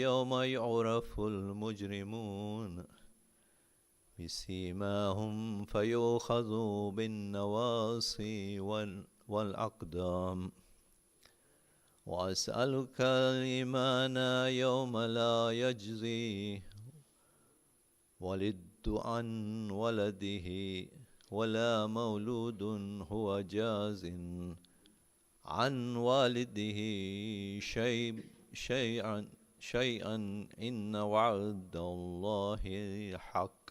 يوم يعرف المجرمون بسيماهم فيؤخذ بالنواصي والأقدام. وأسألك الإيمان يوم لا يجزي ولد عن ولده ولا مولود هو جاز عن والده شيئا إن وعد الله حق.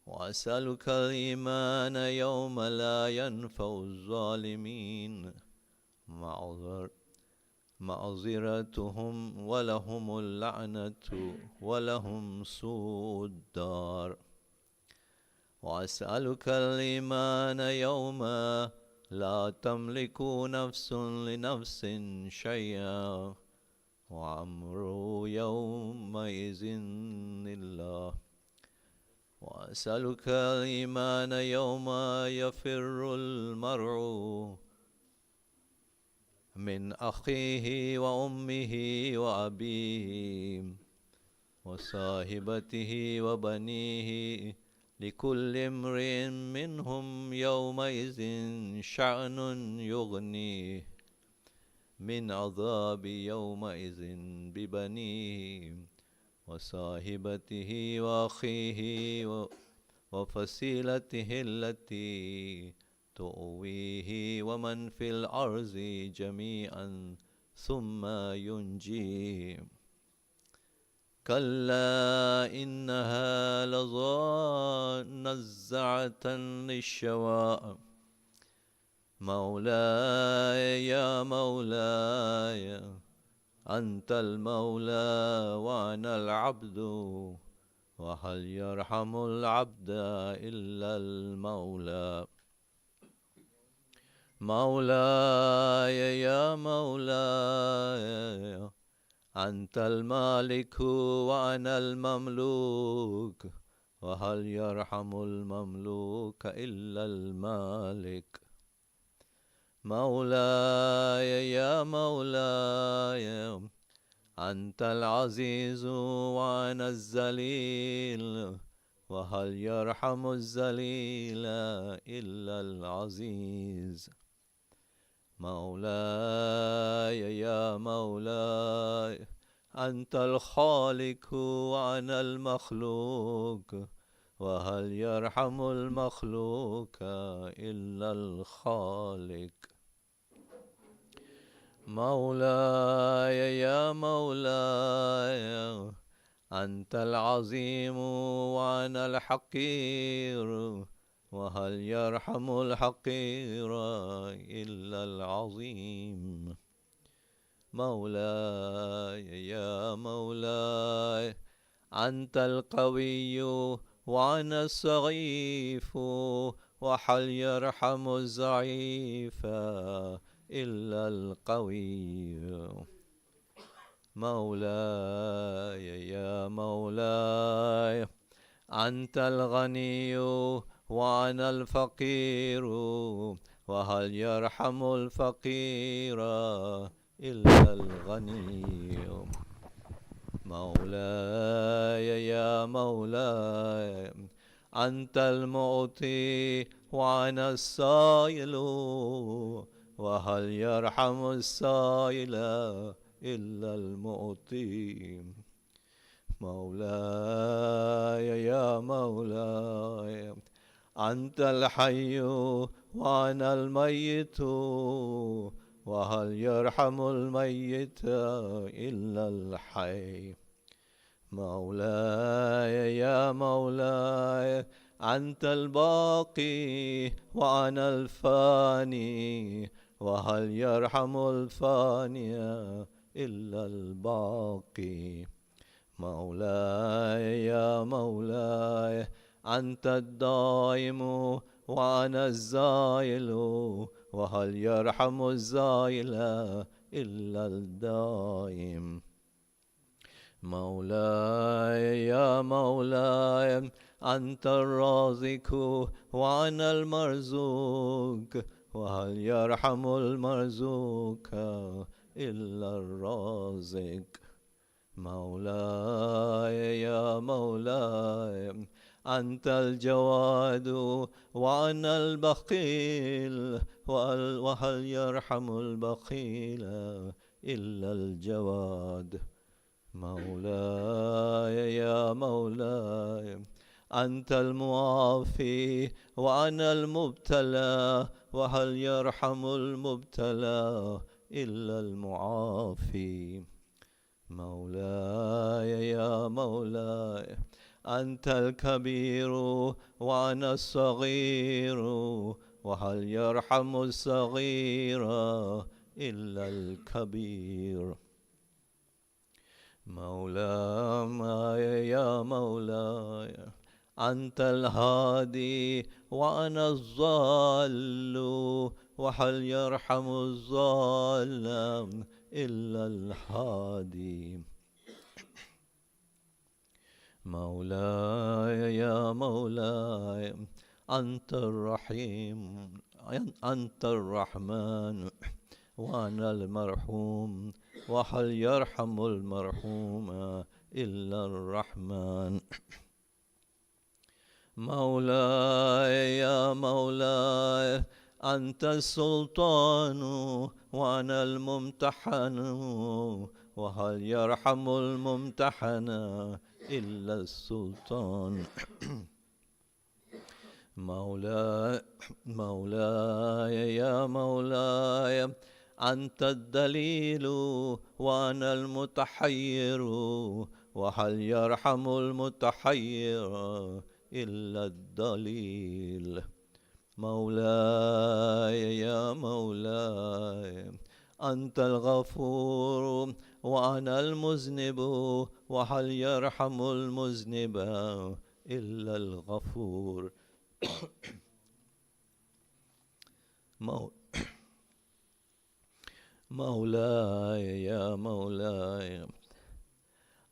وأسألك الإيمان يوم لا ينفع الظالمين معذرتهم ولهم اللعنة ولهم سوء الدار. وأسألك الإيمان يوم لا تملك نفس لنفس شيئا وأمر يومئذ لله. وأسألك الإيمان يوم يفر المرء من أخيه وأمه وأبيه وصاحبته وبنيه لكل امرئ منهم يومئذ شأن يغنيه من عذاب يومئذ ببنيه وصاحبته وأخيه وفصيلته التي تؤويه ومن في الأرض جميعا ثم ينجيه. كلا إنها لظى نزعة للشوى مولاي يا مولاي أنت المولى وأنا العبد وهل يرحم العبد إلا المولى. مولاي يا مولاي أنت المالك وأنا المملوك وهل يرحم المملوك إلا المالك. مولاي يا مولاي أنت العزيز وأنا الذليل وهل يرحم الذليل إلا العزيز. مولاي يا مولاي أنت الخالق وأنا المخلوق وهل يرحم المخلوق إلا الخالق. مولاي يا مولاي أنت العظيم وأنا الحقير وهل يرحم الحقير إلا العظيم. مولاي يا مولاي أنت القوي وأنا الضعيف وهل يرحم الضعيف إلا القوي. مولاي يا مولاي أنت الغني وأنا الفقير وهل يرحم الفقير إلا الغني. مولاي يا مولاي أنت المعطي وأنا السائل وهل يرحم السائل إلا المعطي. مولاي يا مولاي أنت الحي وأنا الميت وهل يرحم الميت إلا الحي. مولاي يا مولاي أنت الباقي وأنا الفاني وهل يرحم الفاني إلا الباقي. مولاي يا مولاي أنت الدائم وأنا الزائل وهل يرحم الزائل إلا الدائم. مولاي يا مولاي أنت الرازق وأنا المرزوق وهل يرحم المرزوق إلا الرازق. مولاي يا مولاي أنت الجواد وأنا البخيل وهل يرحم البخيل إلا الجواد. مولاي يا مولاي أنت المعافي وأنا المبتلى وهل يرحم المبتلى إلا المعافي. مولاي يا مولاي أنت الكبير وأنا الصغير وهل يرحم الصغير إلا الكبير. مولاي يا مولاي أنت الهادي وأنا الضال وهل يرحم الضال إلا الهادي. مولاي يا مولاي أنت الرحيم أنت الرحمن وأنا المرحوم وهل يرحم المرحوم إلا الرحمن. مولاي يا مولاي أنت السلطان وأنا الممتحن وهل يرحم الممتحن إلا السلطان. مولاي يا مولاي أنت الدليل وأنا المتحير وهل يرحم المتحير إلا الدليل. مولاي يا مولاي أنت الغفور وأنا المذنب وهل يرحم المذنب إلا الغفور. مولاي يا مولاي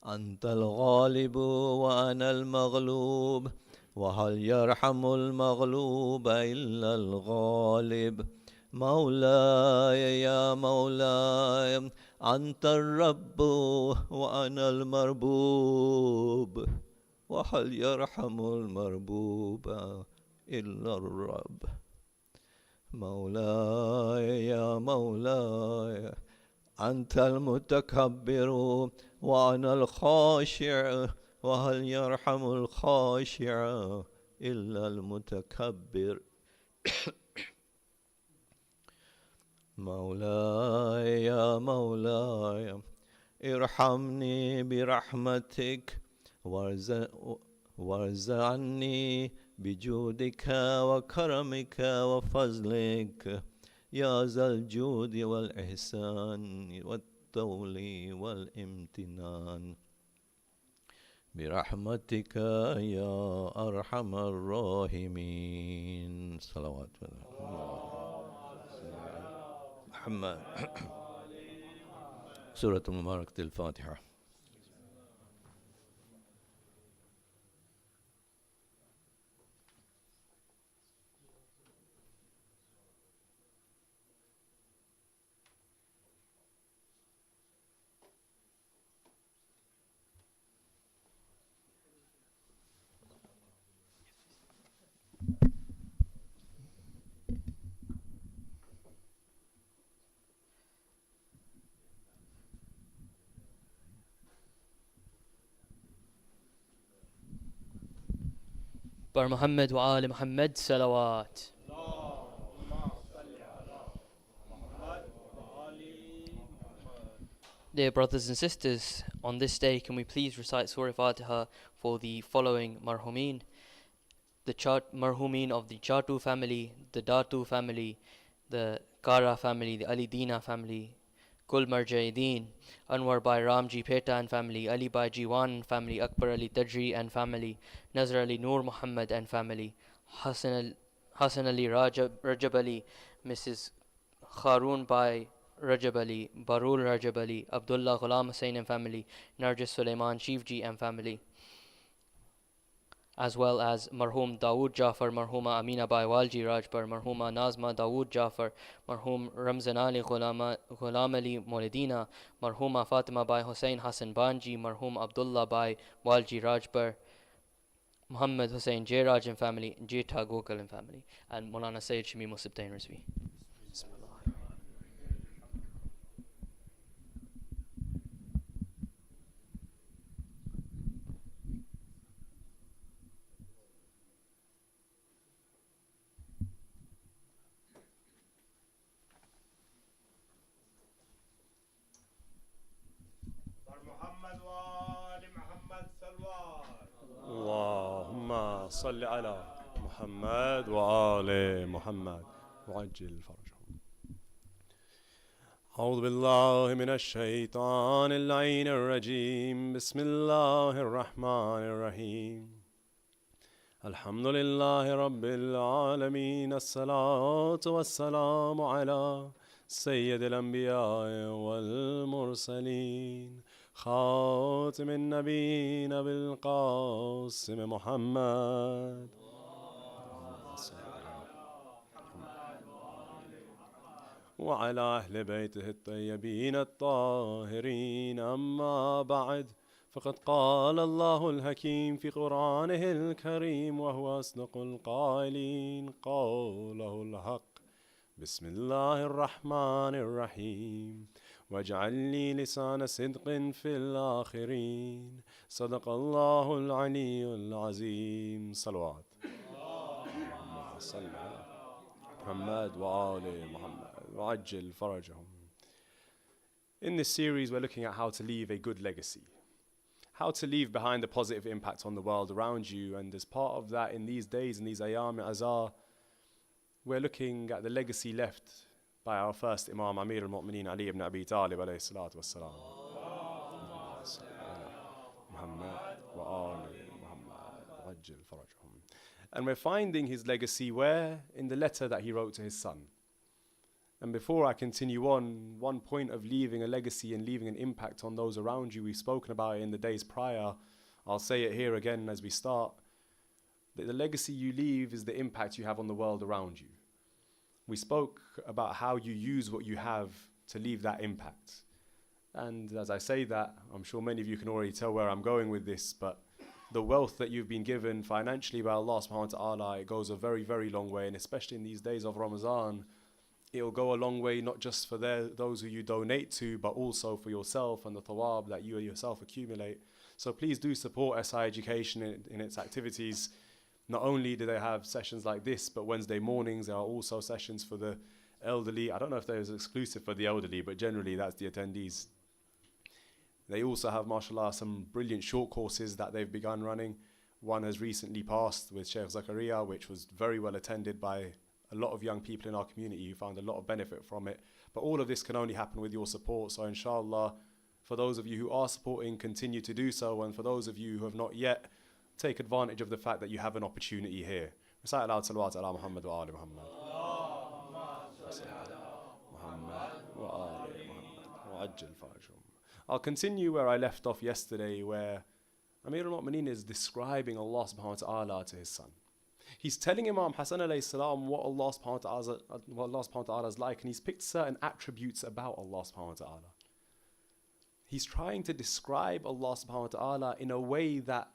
أنت الغالب وأنا المغلوب وهل يرحم المغلوب إلا الغالب. مولاي يا مولاي أنت الرب وأنا المربوب وهل يرحم المربوب إلا الرب. مولاي يا مولاي أنت المتكبر وأنا الخاشع وهل يرحم الخاشع إلا المتكبر. مولاي يا مولاي ارحمني برحمتك وارزعني بجودك وكرمك وفضلك يا ذا الجود والإحسان والطول والامتنان. برحمتك يا أرحم الراحمين. صلوات محمد. سورة المباركة الفاتحة. بر محمد وآل محمد صلوات. Dear brothers and sisters, on this day can we please recite Surah Fatiha for the following marhumin: the marhumin of the Chatu family, the Datu family, the Kara family, the Ali Dina family, Kul Marjaideen, Anwar Bhai Ramji Peta and family, Ali Bhai Jiwan and family, Akbar Ali Tajri and family, Nazar Ali Noor Muhammad and family, Hassan Ali Rajab Ali, Mrs. Kharoon Bhai Rajab Ali, Barul Rajab Ali, Abdullah Ghulam Hussain and family, Narjis Sulaiman Shivji and family, as well as Marhum Dawood Jafar, Marhuma Amina Bai Walji Rajbar, Marhuma Nazma Dawood Jafar, Marhum Ramzan Ali Ghulam Ali Moledina, Marhuma Fatima Bai Hussein Hassan Banji, Marhum Abdullah Bai Walji Rajbar, Muhammad Hussein Jairaj and family, Jeta Gokul and family, and Maulana Sayyid Shamim Musibtain Rizvi. اللهم صل على محمد وآل محمد وعجل فرجهم. أعوذ بالله من الشيطان اللعين الرجيم. بسم الله الرحمن الرحيم. الحمد لله رب العالمين. الصلاة والسلام على سيد الأنبياء والمرسلين خاتم النبيين بالقاسم محمد وعلى أهل بيته الطيبين الطاهرين. أما بعد، فقد قال الله الحكيم في قرآنه الكريم وهو أصدق القائلين قوله الحق. بسم الله الرحمن الرحيم. واجعل لي لسان صدق في الآخرين. صدق الله العلي العظيم. صلوات اللهم صل على محمد وآل محمد وعجل فرجهم. In this series, we're looking at how to leave a good legacy, how to leave behind a positive impact on the world around you. And as part of that, in these days, in these ayam azar, we're looking at the legacy left by our first Imam, Amir al-Mu'mineen Ali ibn Abi Talib alayhi salatu wassalam. Muhammad wa ali Muhammad wajjal farajhum. And we're finding his legacy where? In the letter that he wrote to his son. And before I continue on, one point of leaving a legacy and leaving an impact on those around you, we've spoken about it in the days prior. I'll say it here again as we start. That the legacy you leave is the impact you have on the world around you. We spoke about how you use what you have to leave that impact. And as I say that, I'm sure many of you can already tell where I'm going with this, but the wealth that you've been given financially by Allah subhanahu wa ta'ala, it goes a very, very long way. And especially in these days of Ramadan, it'll go a long way, not just for those who you donate to, but also for yourself and the thawab that you yourself accumulate. So please do support SI Education in its activities. Not only do they have sessions like this, but Wednesday mornings there are also sessions for the elderly. I don't know if there's exclusive for the elderly, but generally that's the attendees. They also have, mashallah, some brilliant short courses that they've begun running. One has recently passed with Sheikh Zakaria, which was very well attended by a lot of young people in our community who found a lot of benefit from it. But all of this can only happen with your support. So inshallah, for those of you who are supporting, continue to do so. And for those of you who have not yet, take advantage of the fact that you have an opportunity here. Recite aloud salawat ala Muhammad wa ali Muhammad. Muhammad wa ali Muhammad wa ajjal farajhum. I'll continue where I left off yesterday, where Amir al-Mu'mineen is describing Allah subhanahu wa ta'ala to his son. He's telling Imam Hassan alayhi salam what Allah subhanahu wa ta'ala is like, and he's picked certain attributes about Allah subhanahu wa ta'ala. He's trying to describe Allah subhanahu wa ta'ala in a way that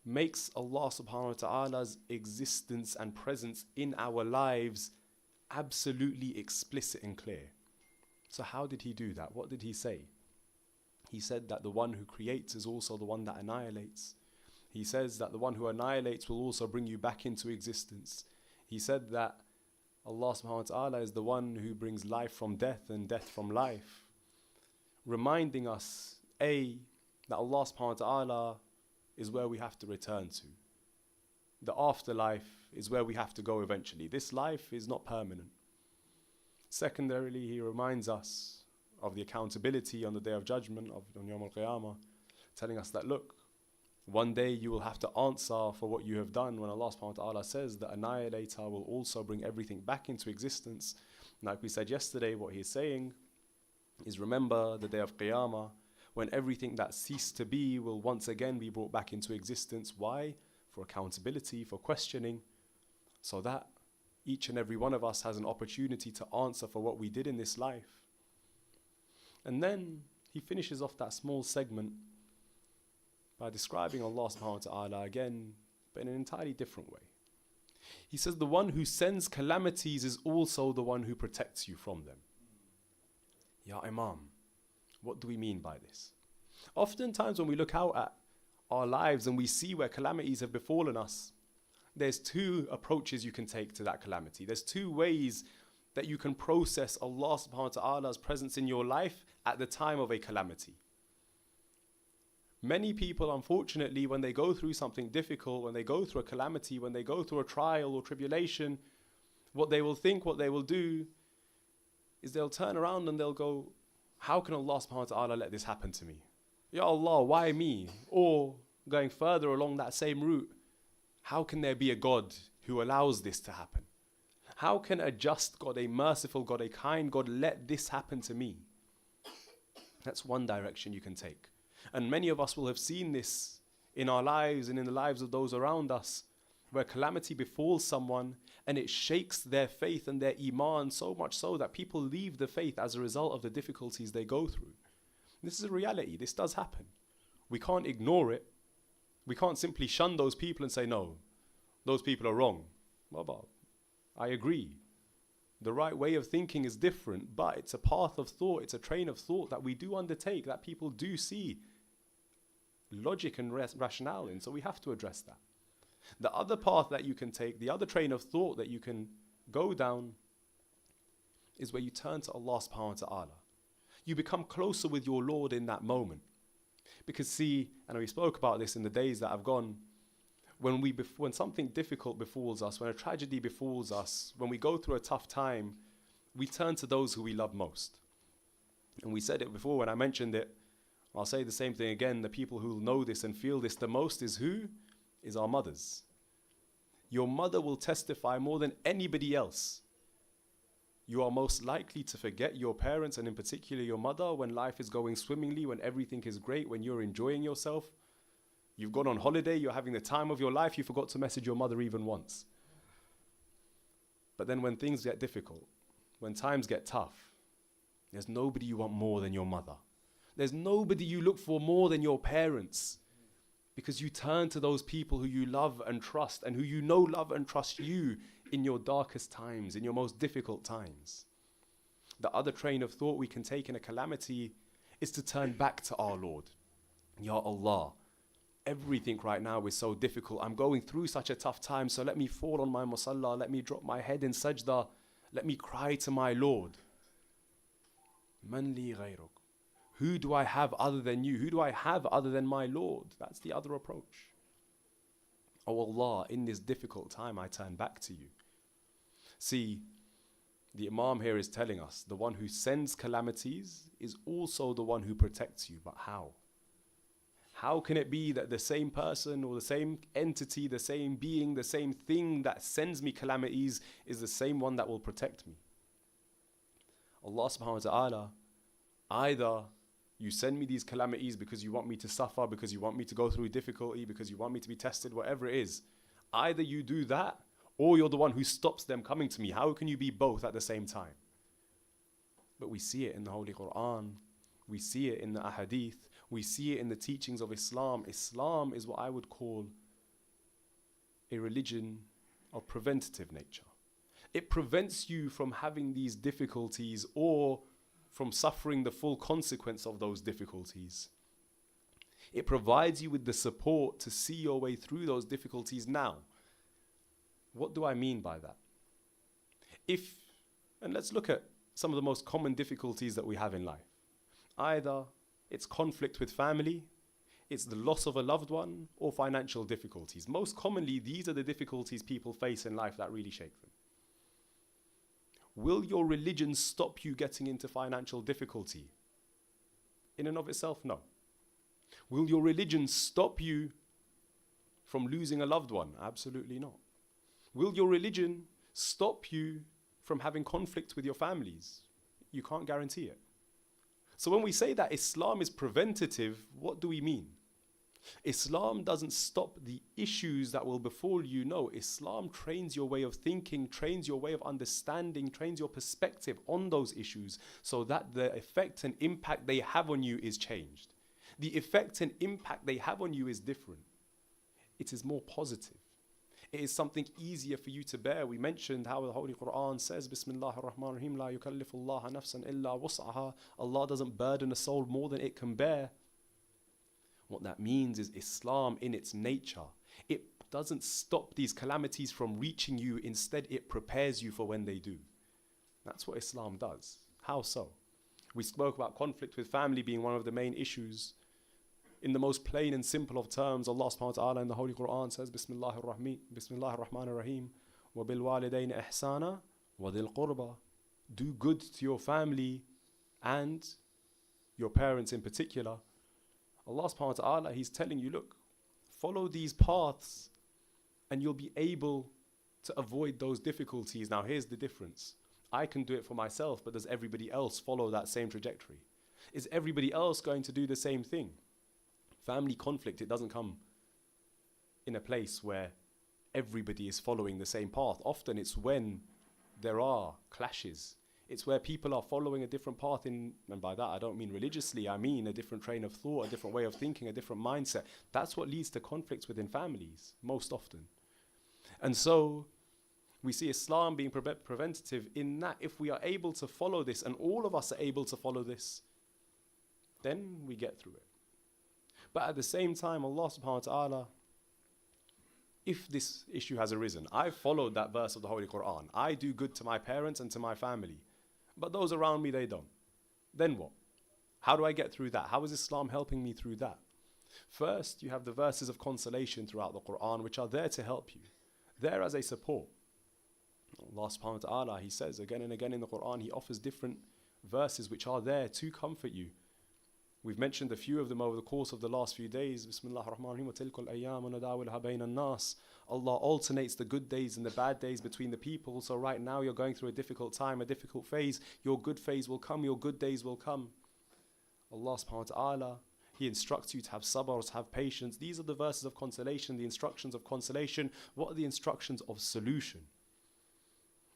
makes Allah subhanahu wa ta'ala's existence and presence in our lives absolutely explicit and clear. So how did he do that? What did he say? He said that the one who creates is also the one that annihilates. He says that the one who annihilates will also bring you back into existence. He said that Allah subhanahu wa ta'ala is the one who brings life from death and death from life. Reminding us, A, that Allah subhanahu wa ta'ala is where we have to return to. The afterlife is where we have to go eventually. This life is not permanent. Secondarily, he reminds us of the accountability on the Day of Judgment, on Yawm al-Qiyamah, telling us that, look, one day you will have to answer for what you have done, when Allah subhanahu wa ta'ala says the annihilator will also bring everything back into existence. Like we said yesterday, what he is saying is, remember the Day of Qiyamah, when everything that ceased to be will once again be brought back into existence. Why? for accountability, for questioning, so that each and every one of us has an opportunity to answer for what we did in this life. And then he finishes off that small segment by describing Allah subhanahu wa ta'ala again, but in an entirely different way. He says, the one who sends calamities is also the one who protects you from them. Ya Imam, what do we mean by this? Oftentimes when we look out at our lives and we see where calamities have befallen us, there's two approaches you can take to that calamity. There's two ways that you can process Allah subhanahu wa ta'ala's presence in your life at the time of a calamity. Many people, unfortunately, when they go through something difficult, when they go through a calamity, when they go through a trial or tribulation, what they will think, what they will do, is they'll turn around and they'll go, how can Allah subhanahu wa ta'ala let this happen to me? Ya Allah, why me? Or going further along that same route, how can there be a God who allows this to happen? How can a just God, a merciful God, a kind God let this happen to me? That's one direction you can take. And many of us will have seen this in our lives and in the lives of those around us, where calamity befalls someone and it shakes their faith and their iman so much so that people leave the faith as a result of the difficulties they go through. This is a reality. This does happen. We can't ignore it. We can't simply shun those people and say, no, those people are wrong. Well, I agree. The right way of thinking is different, but it's a path of thought, it's a train of thought that we do undertake, that people do see logic and rationale in, so we have to address that. The other path that you can take, the other train of thought that you can go down, is where you turn to Allah subhanahu wa ta'ala. You become closer with your Lord in that moment. Because see, and we spoke about this in the days that have gone, when something difficult befalls us, when a tragedy befalls us, when we go through a tough time, we turn to those who we love most. And we said it before when I mentioned it, I'll say the same thing again, the people who know this and feel this the most is who? Is our mothers. Your mother will testify more than anybody else. You are most likely to forget your parents, and in particular your mother, when life is going swimmingly, when everything is great, when you're enjoying yourself. You've gone on holiday, you're having the time of your life, you forgot to message your mother even once. But then when things get difficult, when times get tough, there's nobody you want more than your mother. There's nobody you look for more than your parents, because you turn to those people who you love and trust, and who you know love and trust you in your darkest times, in your most difficult times. The other train of thought we can take in a calamity is to turn back to our Lord. Ya Allah, everything right now is so difficult. I'm going through such a tough time, so let me fall on my musalla, let me drop my head in sajda, let me cry to my Lord. Man li ghayruk. Who do I have other than you? Who do I have other than my Lord? That's the other approach. Oh Allah, in this difficult time, I turn back to you. See, the Imam here is telling us, the one who sends calamities is also the one who protects you. But how? How can it be that the same person or the same entity, the same being, the same thing that sends me calamities is the same one that will protect me? Allah subhanahu wa ta'ala, either you send me these calamities because you want me to suffer, because you want me to go through difficulty, because you want me to be tested, whatever it is. Either you do that, or you're the one who stops them coming to me. How can you be both at the same time? But we see it in the Holy Quran. We see it in the Ahadith. We see it in the teachings of Islam. Islam is what I would call a religion of preventative nature. It prevents you from having these difficulties or from suffering the full consequence of those difficulties. It provides you with the support to see your way through those difficulties now. What do I mean by that? And let's look at some of the most common difficulties that we have in life. Either it's conflict with family, it's the loss of a loved one, or financial difficulties. Most commonly, these are the difficulties people face in life that really shake them. Will your religion stop you getting into financial difficulty? In and of itself, no. Will your religion stop you from losing a loved one? Absolutely not. Will your religion stop you from having conflict with your families? You can't guarantee it. So when we say that Islam is preventative, what do we mean? Islam doesn't stop the issues that will befall you. No, Islam trains your way of thinking, trains your way of understanding, trains your perspective on those issues so that the effect and impact they have on you is changed. The effect and impact they have on you is different. It is more positive. It is something easier for you to bear. We mentioned how the Holy Quran says, Bismillah ar-Rahman ar-Rahim, La yukallifullaha nafsan illa wus'aha. Allah doesn't burden a soul more than it can bear. What that means is Islam in its nature, it doesn't stop these calamities from reaching you. Instead, it prepares you for when they do. That's what Islam does. How so? We spoke about conflict with family being one of the main issues. In the most plain and simple of terms, Allah subhanahu wa ta'ala in the Holy Quran says, Bismillahir Rahmanir Rahim, wa bil walidayn ihsana wa dhil qurba. Do good to your family and your parents in particular. Allah subhanahu wa ta'ala, He's telling you, look, follow these paths and you'll be able to avoid those difficulties. Now here's the difference. I can do it for myself, but does everybody else follow that same trajectory? Is everybody else going to do the same thing? Family conflict, it doesn't come in a place where everybody is following the same path. Often it's when there are clashes. It's where people are following a different path and by that I don't mean religiously, I mean a different train of thought, a different way of thinking, a different mindset. That's what leads to conflicts within families, most often. And so we see Islam being preventative in that if we are able to follow this, and all of us are able to follow this, then we get through it. But at the same time, Allah subhanahu wa ta'ala, if this issue has arisen, I've followed that verse of the Holy Quran. I do good to my parents and to my family. But those around me, they don't. Then what? How do I get through that? How is Islam helping me through that? First, you have the verses of consolation throughout the Quran, which are there to help you. There as a support. Allah subhanahu wa ta'ala, He says again and again in the Quran, He offers different verses which are there to comfort you. We've mentioned a few of them over the course of the last few days. Bismillah ar-Rahman ar-Rahim, wa tilkal ayyam nadawilha bayna an-nas. Allah alternates the good days and the bad days between the people. So right now you're going through a difficult time, a difficult phase. Your good phase will come, your good days will come. Allah subhanahu wa ta'ala, He instructs you to have sabr, to have patience. These are the verses of consolation, the instructions of consolation. What are the instructions of solution?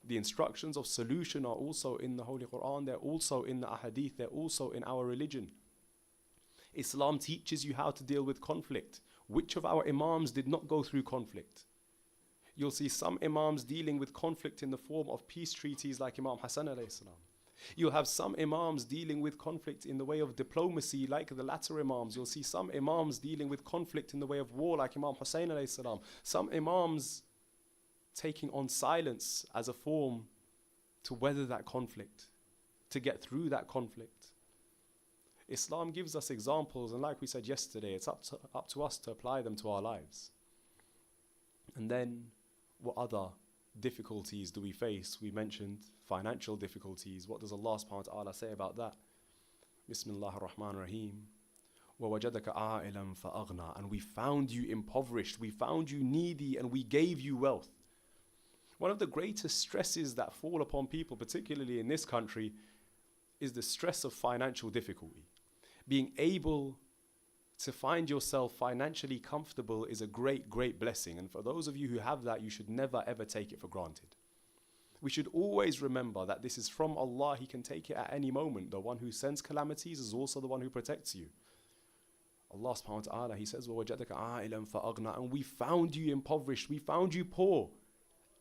The instructions of solution are also in the Holy Quran. They're also in the ahadith. They're also in our religion. Islam teaches you how to deal with conflict. Which of our imams did not go through conflict? You'll see some imams dealing with conflict in the form of peace treaties like Imam Hassan alayhi salam. You'll have some imams dealing with conflict in the way of diplomacy like the latter imams. You'll see some imams dealing with conflict in the way of war like Imam Hussein alayhi salam. Some imams taking on silence as a form to weather that conflict, to get through that conflict. Islam gives us examples, and like we said yesterday, it's up to us to apply them to our lives. And then, what other difficulties do we face? We mentioned financial difficulties. What does Allah subhanahu wa ta'ala say about that? Bismillah ar-Rahman ar-Rahim. وَوَجَدَكَ عَائِلًا فَأَغْنَى. And we found you impoverished, we found you needy, and we gave you wealth. One of the greatest stresses that fall upon people, particularly in this country, is the stress of financial difficulty. Being able to find yourself financially comfortable is a great, great blessing. And for those of you who have that, you should never ever take it for granted. We should always remember that this is from Allah. He can take it at any moment. The one who sends calamities is also the one who protects you. Allah subhanahu wa ta'ala, He says, وَوَجَدَكَ عَائِلًا فَأَغْنَى. And we found you impoverished, we found you poor,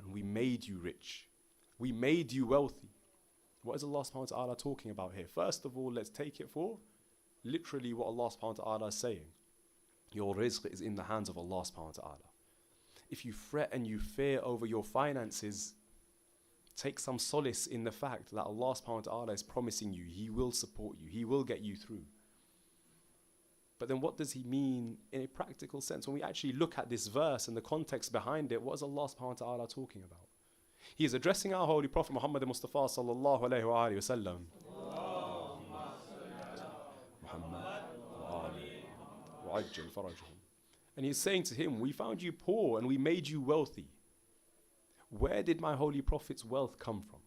and we made you rich. We made you wealthy. What is Allah subhanahu wa ta'ala talking about here? First of all, let's take it for literally what Allah subhanahu wa ta'ala is saying. Your rizq is in the hands of Allah subhanahu wa ta'ala. If you fret and you fear over your finances, take some solace in the fact that Allah subhanahu wa ta'ala is promising you, He will support you, He will get you through. But then what does He mean in a practical sense? When we actually look at this verse and the context behind it, what is Allah subhanahu wa ta'ala talking about? He is addressing our Holy Prophet Muhammad Mustafa sallallahu alayhi wa alihi wa sallam. And He's saying to him, we found you poor and we made you wealthy. Where did my Holy Prophet's wealth come from?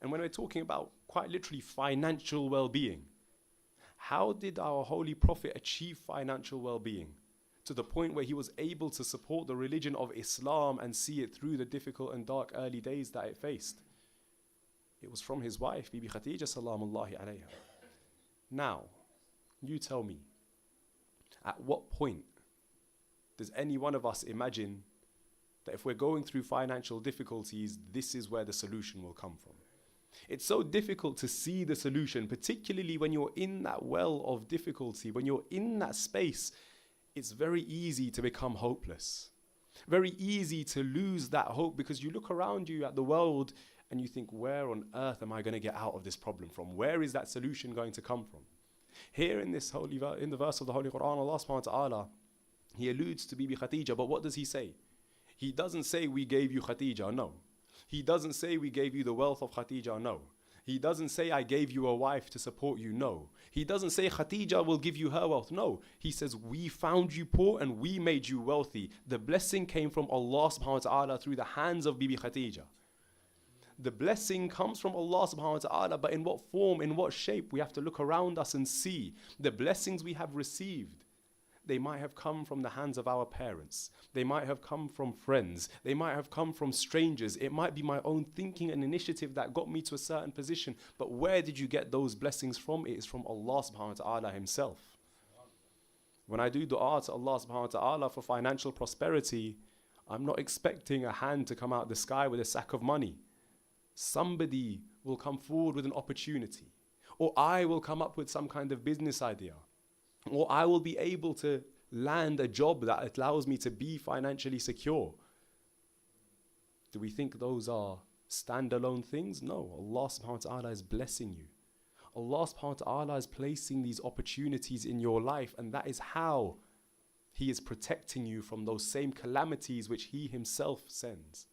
And when we're talking about quite literally financial well-being, How did our Holy Prophet achieve financial well-being to the point where he was able to support the religion of Islam and see it through the difficult and dark early days that it faced? It was from his wife, Bibi Khadija salamullahi alayha. Now, you tell me, at what point does any one of us imagine that if we're going through financial difficulties, this is where the solution will come from? It's so difficult to see the solution, particularly when you're in that well of difficulty, when you're in that space. It's very easy to become hopeless. Very easy to lose that hope because you look around you at the world and you think, where on earth am I going to get out of this problem from? Where is that solution going to come from? Here in this in the verse of the Holy Quran, Allah subhanahu wa ta'ala, he alludes to Bibi Khadija, but what does he say? He doesn't say we gave you Khadija, no. He doesn't say we gave you the wealth of Khadija, no. He doesn't say I gave you a wife to support you, no. He doesn't say Khadija will give you her wealth, no. He says we found you poor and we made you wealthy. The blessing came from Allah subhanahu wa ta'ala through the hands of Bibi Khadija. The blessing comes from Allah subhanahu wa ta'ala, but in what form, in what shape? We have to look around us and see the blessings we have received. They might have come from the hands of our parents. They might have come from friends. They might have come from strangers. It might be my own thinking and initiative that got me to a certain position. But where did you get those blessings from? It is from Allah subhanahu wa ta'ala himself. When I do dua to Allah subhanahu wa ta'ala for financial prosperity, I'm not expecting a hand to come out the sky with a sack of money. Somebody will come forward with an opportunity, or I will come up with some kind of business idea, or I will be able to land a job that allows me to be financially secure. Do we think those are standalone things? No. Allah subhanahu wa ta'ala is blessing you. Allah subhanahu wa ta'ala is placing these opportunities in your life, and that is how He is protecting you from those same calamities which He Himself sends.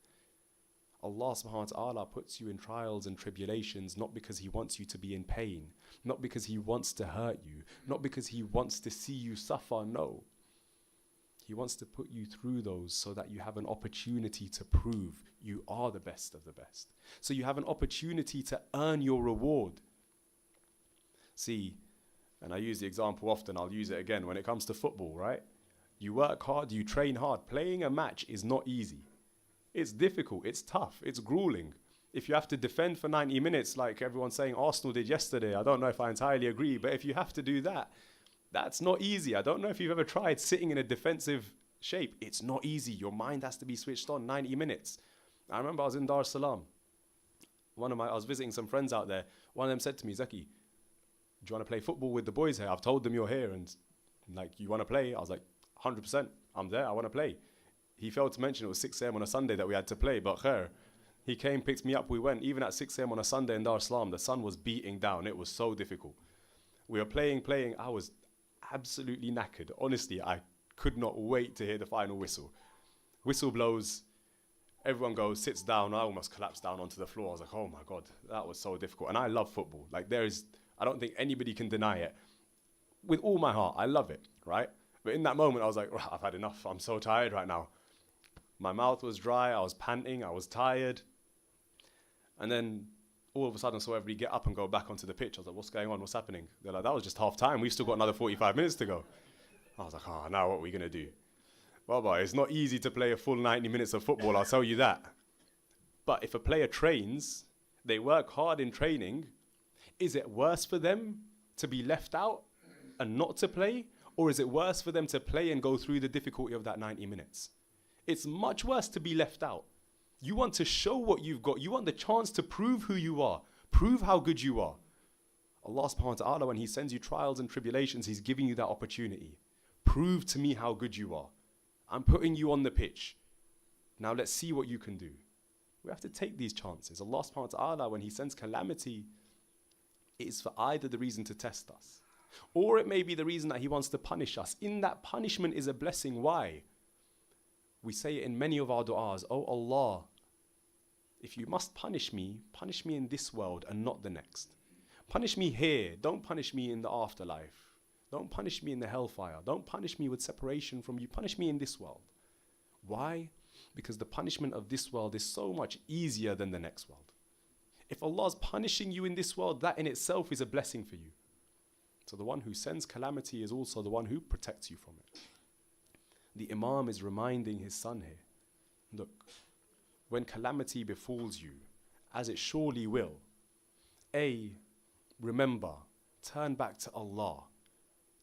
Allah subhanahu wa ta'ala puts you in trials and tribulations not because He wants you to be in pain, not because He wants to hurt you, not because He wants to see you suffer, no. He wants to put you through those so that you have an opportunity to prove you are the best of the best. So you have an opportunity to earn your reward. See, and I use the example often, I'll use it again, when it comes to football, right? You work hard, you train hard. Playing a match is not easy. It's difficult, it's tough, it's grueling. If you have to defend for 90 minutes, like everyone's saying Arsenal did yesterday, I don't know if I entirely agree, but if you have to do that, that's not easy. I don't know if you've ever tried sitting in a defensive shape. It's not easy. Your mind has to be switched on 90 minutes. I remember I was in Dar es Salaam. I was visiting some friends out there. One of them said to me, Zaki, do you want to play football with the boys here? I've told them you're here and like, you want to play? I was like, 100%, I'm there, I want to play. He failed to mention it was 6 a.m. on a Sunday that we had to play, but khair. He came, picked me up, we went. Even at 6 a.m. on a Sunday in Dar es Salaam, the sun was beating down. It was so difficult. We were playing. I was absolutely knackered. Honestly, I could not wait to hear the final whistle. Whistle blows, everyone goes, sits down. I almost collapsed down onto the floor. I was like, oh my God, that was so difficult. And I love football. Like I don't think anybody can deny it. With all my heart, I love it, right? But in that moment, I was like, I've had enough. I'm so tired right now. My mouth was dry, I was panting, I was tired. And then all of a sudden I saw everybody get up and go back onto the pitch. I was like, what's going on? What's happening? They're like, that was just half time. We've still got another 45 minutes to go. I was like, now what are we going to do? Well, boy, it's not easy to play a full 90 minutes of football, I'll tell you that. But if a player trains, they work hard in training, is it worse for them to be left out and not to play? Or is it worse for them to play and go through the difficulty of that 90 minutes? It's much worse to be left out. You want to show what you've got. You want the chance to prove who you are. Prove how good you are. Allah subhanahu wa ta'ala, when He sends you trials and tribulations, He's giving you that opportunity. Prove to me how good you are. I'm putting you on the pitch. Now let's see what you can do. We have to take these chances. Allah subhanahu wa ta'ala, when He sends calamity, it is for either the reason to test us, or it may be the reason that He wants to punish us. In that punishment is a blessing. Why? We say it in many of our du'as, oh Allah, if you must punish me in this world and not the next. Punish me here, don't punish me in the afterlife. Don't punish me in the hellfire. Don't punish me with separation from you. Punish me in this world. Why? Because the punishment of this world is so much easier than the next world. If Allah is punishing you in this world, that in itself is a blessing for you. So the one who sends calamity is also the one who protects you from it. The Imam is reminding his son here, look, when calamity befalls you, as it surely will, remember, turn back to Allah.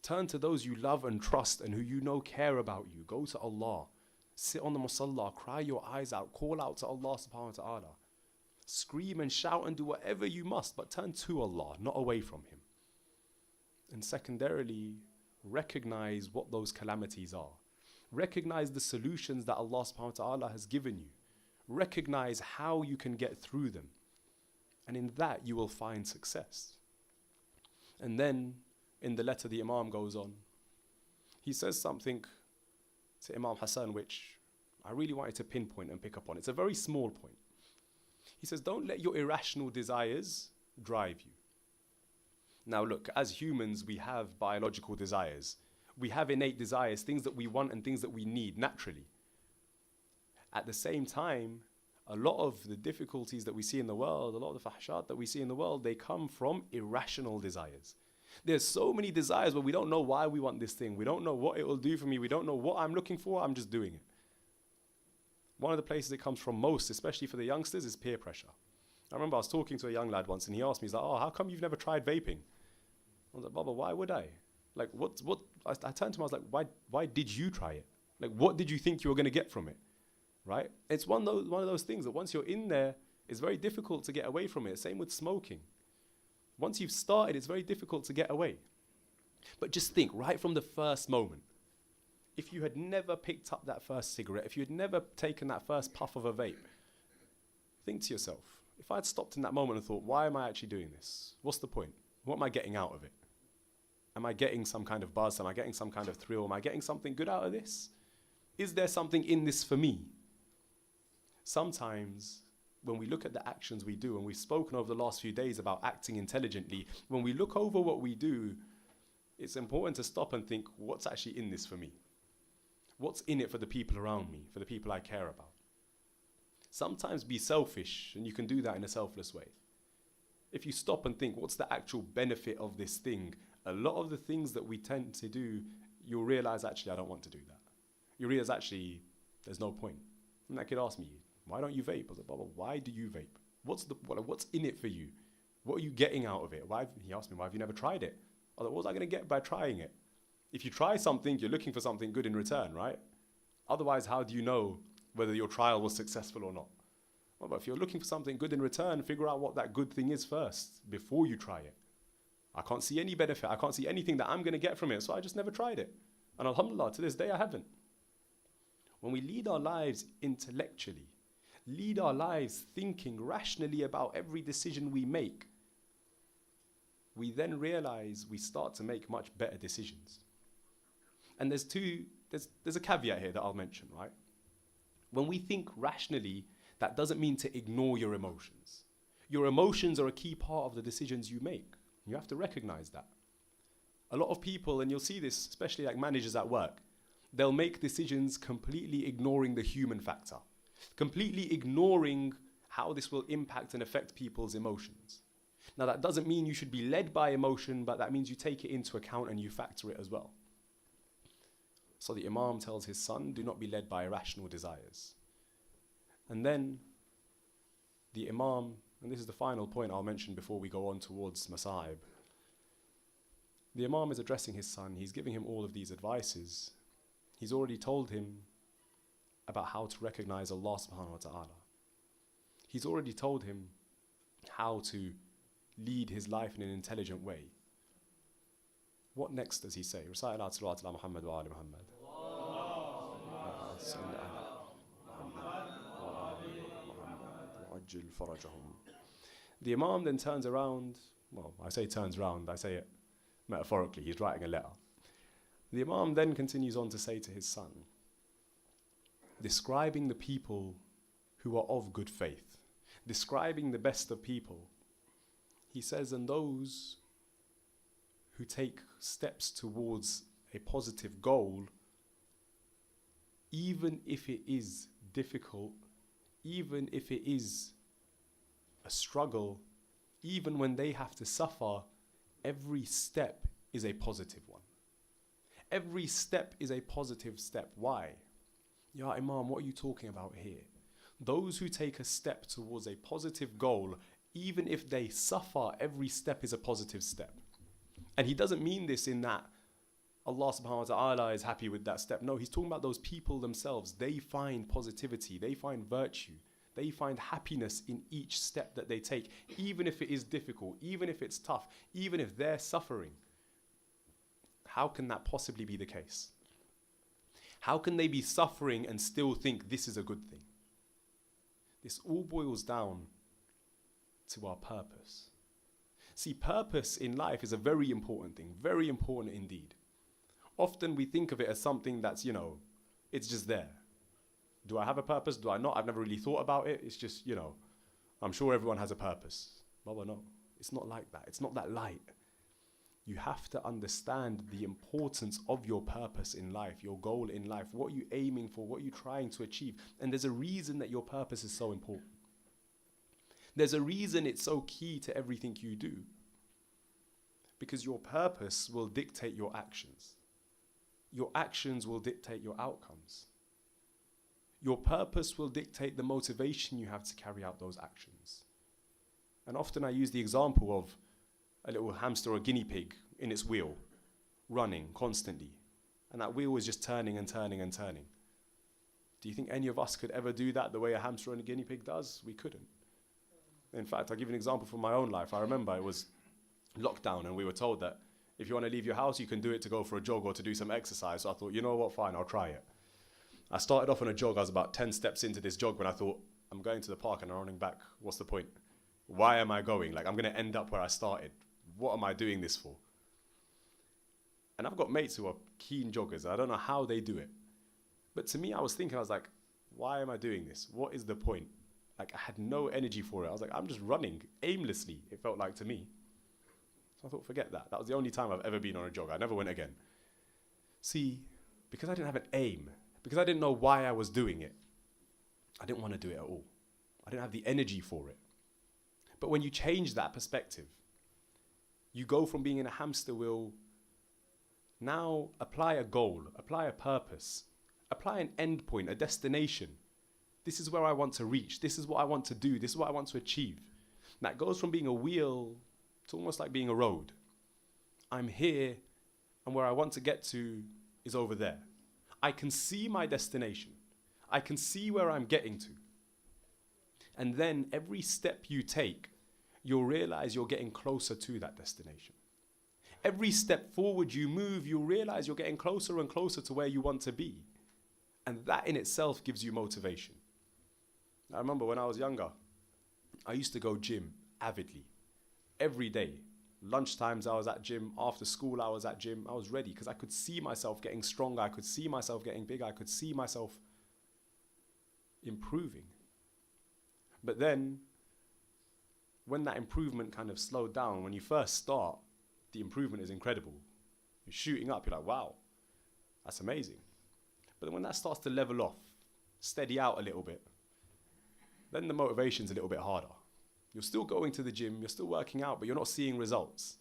Turn to those you love and trust and who you know care about you. Go to Allah. Sit on the musalla, cry your eyes out, call out to Allah subhanahu wa ta'ala. Scream and shout and do whatever you must, but turn to Allah, not away from Him. And secondarily, recognize what those calamities are. Recognize the solutions that Allah subhanahu wa ta'ala has given you. Recognize how you can get through them. And in that you will find success. And then in the letter the Imam goes on. He says something to Imam Hassan which I really wanted to pinpoint and pick up on. It's a very small point. He says, don't let your irrational desires drive you. Now look, as humans we have biological desires. We have innate desires, things that we want and things that we need naturally. At the same time, a lot of the difficulties that we see in the world, a lot of the fahshat that we see in the world, they come from irrational desires. There's so many desires where we don't know why we want this thing. We don't know what it will do for me. We don't know what I'm looking for. I'm just doing it. One of the places it comes from most, especially for the youngsters, is peer pressure. I remember I was talking to a young lad once and he asked me, he's like, oh, how come you've never tried vaping? I was like, Baba, why would I? Like, I turned to him, I was like, why did you try it? Like, what did you think you were going to get from it? Right? It's one of those things that once you're in there, it's very difficult to get away from it. Same with smoking. Once you've started, it's very difficult to get away. But just think, right from the first moment, if you had never picked up that first cigarette, if you had never taken that first puff of a vape, think to yourself, if I had stopped in that moment and thought, why am I actually doing this? What's the point? What am I getting out of it? Am I getting some kind of buzz? Am I getting some kind of thrill? Am I getting something good out of this? Is there something in this for me? Sometimes when we look at the actions we do, and we've spoken over the last few days about acting intelligently, when we look over what we do, it's important to stop and think, what's actually in this for me? What's in it for the people around me, for the people I care about? Sometimes be selfish, and you can do that in a selfless way. If you stop and think, what's the actual benefit of this thing? A lot of the things that we tend to do, you'll realize, actually, I don't want to do that. You realize, actually, there's no point. And that kid asked me, why don't you vape? I was like, Baba, why do you vape? What's in it for you? What are you getting out of it? He asked me, why have you never tried it? I was like, what was I going to get by trying it? If you try something, you're looking for something good in return, right? Otherwise, how do you know whether your trial was successful or not? Well, but if you're looking for something good in return, figure out what that good thing is first before you try it. I can't see any benefit. I can't see anything that I'm going to get from it, so I just never tried it. And alhamdulillah, to this day, I haven't. When we lead our lives intellectually, lead our lives thinking rationally about every decision we make, we then realize we start to make much better decisions. And there's a caveat here that I'll mention, right? When we think rationally, that doesn't mean to ignore your emotions. Your emotions are a key part of the decisions you make. You have to recognize that. A lot of people, and you'll see this, especially like managers at work, they'll make decisions completely ignoring the human factor, completely ignoring how this will impact and affect people's emotions. Now, that doesn't mean you should be led by emotion, but that means you take it into account and you factor it as well. So the Imam tells his son, do not be led by irrational desires. And then the Imam, and this is the final point I'll mention before we go on towards Masa'ib. The Imam is addressing his son. He's giving him all of these advices. He's already told him about how to recognize Allah subhanahu wa ta'ala. He's already told him how to lead his life in an intelligent way. What next does he say? Recite ala salawat ala Muhammad wa ali Muhammad. The Imam then turns around, well, I say turns around, I say it metaphorically, he's writing a letter. The Imam then continues on to say to his son, describing the people who are of good faith, describing the best of people, he says, and those who take steps towards a positive goal, even if it is difficult, even if it is a struggle, even when they have to suffer, every step is a positive one. Every step is a positive step. Why? Ya Imam, what are you talking about here? Those who take a step towards a positive goal, even if they suffer, every step is a positive step. And he doesn't mean this in that Allah subhanahu wa ta'ala is happy with that step. No, he's talking about those people themselves. They find positivity, they find virtue, they find happiness in each step that they take, even if it is difficult, even if it's tough, even if they're suffering. How can that possibly be the case? How can they be suffering and still think this is a good thing? This all boils down to our purpose. See, purpose in life is a very important thing, very important indeed. Often we think of it as something that's, it's just there. Do I have a purpose? Do I not? I've never really thought about it. It's just, I'm sure everyone has a purpose. Baba, no, it's not like that. It's not that light. You have to understand the importance of your purpose in life, your goal in life, what you're aiming for, what you're trying to achieve. And there's a reason that your purpose is so important. There's a reason it's so key to everything you do. Because your purpose will dictate your actions. Your actions will dictate your outcomes. Your purpose will dictate the motivation you have to carry out those actions. And often I use the example of a little hamster or guinea pig in its wheel, running constantly. And that wheel is just turning and turning and turning. Do you think any of us could ever do that the way a hamster and a guinea pig does? We couldn't. In fact, I'll give you an example from my own life. I remember it was lockdown and we were told that if you want to leave your house, you can do it to go for a jog or to do some exercise. So I thought, you know what, fine, I'll try it. I started off on a jog. I was about 10 steps into this jog when I thought, I'm going to the park and I'm running back. What's the point? Why am I going? I'm going to end up where I started. What am I doing this for? And I've got mates who are keen joggers. I don't know how they do it. But to me, I was like, why am I doing this? What is the point? I had no energy for it. I was like, I'm just running aimlessly, it felt like to me. So I thought, forget that. That was the only time I've ever been on a jog. I never went again. See, because I didn't have an aim, because I didn't know why I was doing it, I didn't want to do it at all. I didn't have the energy for it. But when you change that perspective, you go from being in a hamster wheel, now apply a goal, apply a purpose, apply an end point, a destination. This is where I want to reach. This is what I want to do. This is what I want to achieve. And that goes from being a wheel to almost like being a road. I'm here, and where I want to get to is over there. I can see my destination. I can see where I'm getting to. And then every step you take, you'll realize you're getting closer to that destination. Every step forward you move, you'll realize you're getting closer and closer to where you want to be. And that in itself gives you motivation. I remember when I was younger, I used to go gym avidly. Every day. Lunchtimes I was at gym. After school I was at gym. I was ready because I could see myself getting stronger. I could see myself getting bigger. I could see myself improving. But then, when that improvement kind of slowed down, when you first start, the improvement is incredible. You're shooting up. You're like, wow, that's amazing. But then when that starts to level off, steady out a little bit, then the motivation's a little bit harder. You're still going to the gym, you're still working out, but you're not seeing results.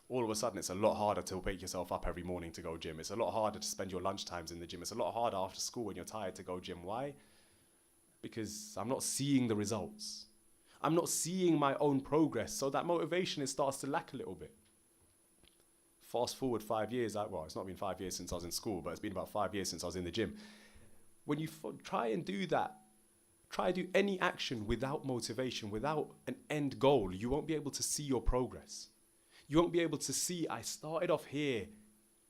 All of a sudden, it's a lot harder to wake yourself up every morning to go gym. It's a lot harder to spend your lunch times in the gym. It's a lot harder after school when you're tired to go gym. Why? Because I'm not seeing the results. I'm not seeing my own progress. So that motivation, it starts to lack a little bit. Fast forward 5 years, well, it's not been 5 years since I was in school, but it's been about 5 years since I was in the gym. When you try and do that, try to do any action without motivation, without an end goal, you won't be able to see your progress. You won't be able to see, I started off here,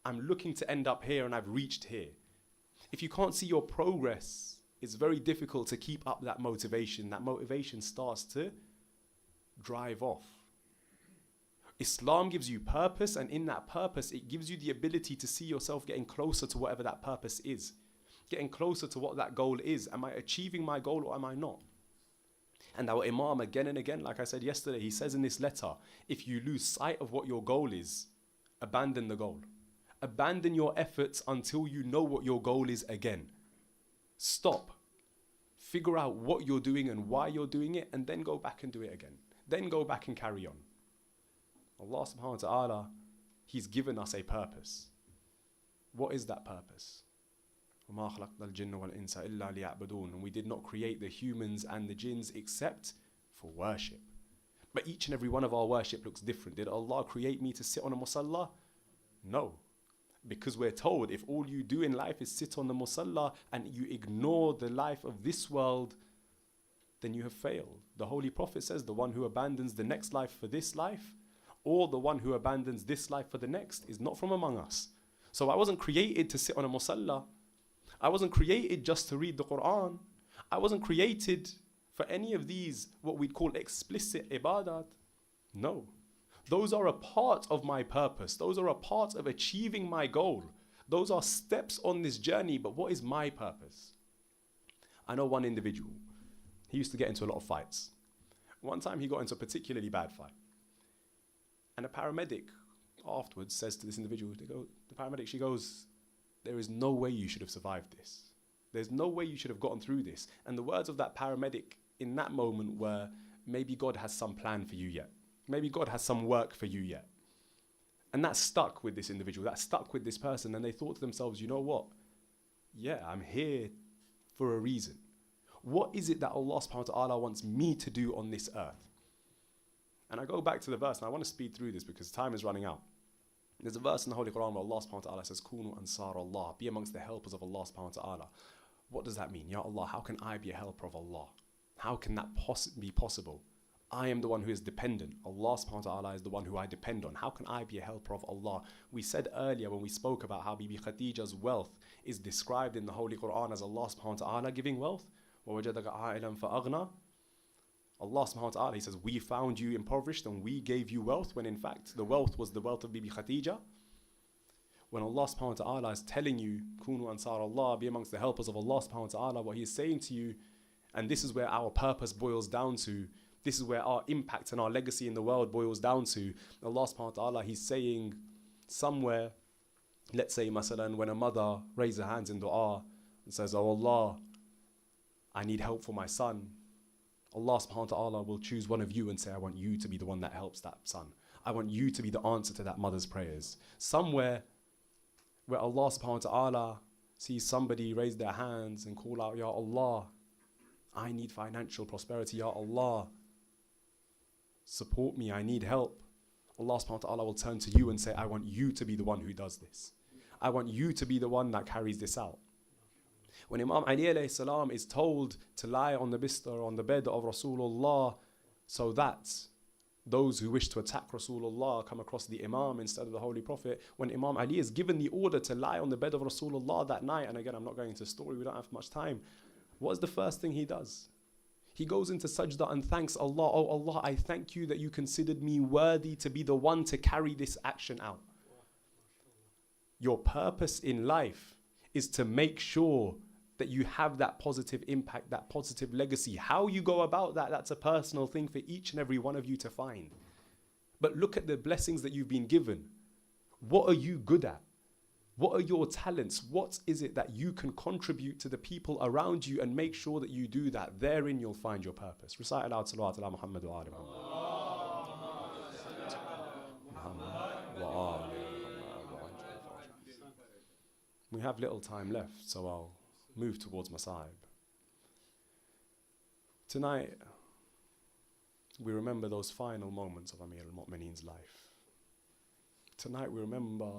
I'm looking to end up here, and I've reached here. If you can't see your progress, it's very difficult to keep up that motivation. That motivation starts to drive off. Islam gives you purpose, and in that purpose, it gives you the ability to see yourself getting closer to whatever that purpose is. Getting closer to what that goal is. Am I achieving my goal or am I not? And our Imam, again and again, like I said yesterday, he says in this letter, if you lose sight of what your goal is, abandon the goal. Abandon your efforts until you know what your goal is again. Stop. Figure out what you're doing and why you're doing it, and then go back and do it again. Then go back and carry on. Allah subhanahu wa ta'ala, He's given us a purpose. What is that purpose? وَمَا خَلَقْنَا الْجِنَّ وَالْإِنسَ إِلَّا لِيَعْبُدُونَ. And we did not create the humans and the jinns except for worship. But each and every one of our worship looks different. Did Allah create me to sit on a musalla? No. Because we're told if all you do in life is sit on the musalla and you ignore the life of this world, then you have failed. The Holy Prophet says the one who abandons the next life for this life, or the one who abandons this life for the next, is not from among us. So I wasn't created to sit on a musalla. I wasn't created just to read the Quran. I wasn't created for any of these, what we'd call explicit ibadat. No. Those are a part of my purpose. Those are a part of achieving my goal. Those are steps on this journey, but what is my purpose? I know one individual. He used to get into a lot of fights. One time he got into a particularly bad fight. And a paramedic afterwards says to this individual, the paramedic, she goes, there is no way you should have survived this. There's no way you should have gotten through this. And the words of that paramedic in that moment were, maybe God has some plan for you yet. Maybe God has some work for you yet. And that stuck with this individual, that stuck with this person. And they thought to themselves, you know what? Yeah, I'm here for a reason. What is it that Allah subhanahu wa ta'ala wants me to do on this earth? And I go back to the verse, and I want to speed through this because time is running out. There's a verse in the Holy Quran where Allah subhanahu wa ta'ala says, Kunu ansar Allah, be amongst the helpers of Allah subhanahu wa ta'ala. What does that mean? Ya Allah, how can I be a helper of Allah? How can that be possible? I am the one who is dependent. Allah subhanahu wa ta'ala is the one who I depend on. How can I be a helper of Allah? We said earlier when we spoke about how Bibi Khadija's wealth is described in the Holy Quran as Allah subhanahu wa ta'ala giving wealth. وَوَجَدَكَ عَائِلًا فَأَغْنَى. Allah subhanahu wa ta'ala, He says, we found you impoverished and we gave you wealth, when in fact the wealth was the wealth of Bibi Khadija. When Allah subhanahu wa ta'ala is telling you, Kunu ansar Allah, be amongst the helpers of Allah subhanahu wa ta'ala, what He is saying to you, and this is where our purpose boils down to, this is where our impact and our legacy in the world boils down to. Allah subhanahu wa ta'ala, He's saying somewhere, let's say masalan, when a mother raises her hands in dua and says, oh Allah, I need help for my son. Allah subhanahu wa ta'ala will choose one of you and say, I want you to be the one that helps that son. I want you to be the answer to that mother's prayers. Somewhere where Allah subhanahu wa ta'ala sees somebody raise their hands and call out, Ya Allah, I need financial prosperity. Ya Allah, support me, I need help. Allah subhanahu wa ta'ala will turn to you and say, I want you to be the one who does this. I want you to be the one that carries this out. When Imam Ali alayhi salam is told to lie on the bistar, on the bed of Rasulullah, so that those who wish to attack Rasulullah come across the Imam instead of the Holy Prophet, when Imam Ali is given the order to lie on the bed of Rasulullah that night, and again I'm not going into the story, we don't have much time, what is the first thing he does? He goes into sajda and thanks Allah. Oh Allah, I thank you that you considered me worthy to be the one to carry this action out. Your purpose in life is to make sure that you have that positive impact, that positive legacy. How you go about that, that's a personal thing for each and every one of you to find. But look at the blessings that you've been given. What are you good at? What are your talents? What is it that you can contribute to the people around you and make sure that you do that? Therein you'll find your purpose. Recite aloud salawat ala Muhammad wa ali Muhammad. We have little time left, so I'll move towards Masaib. Tonight, we remember those final moments of Amir al-Mu'mineen's life. Tonight, we remember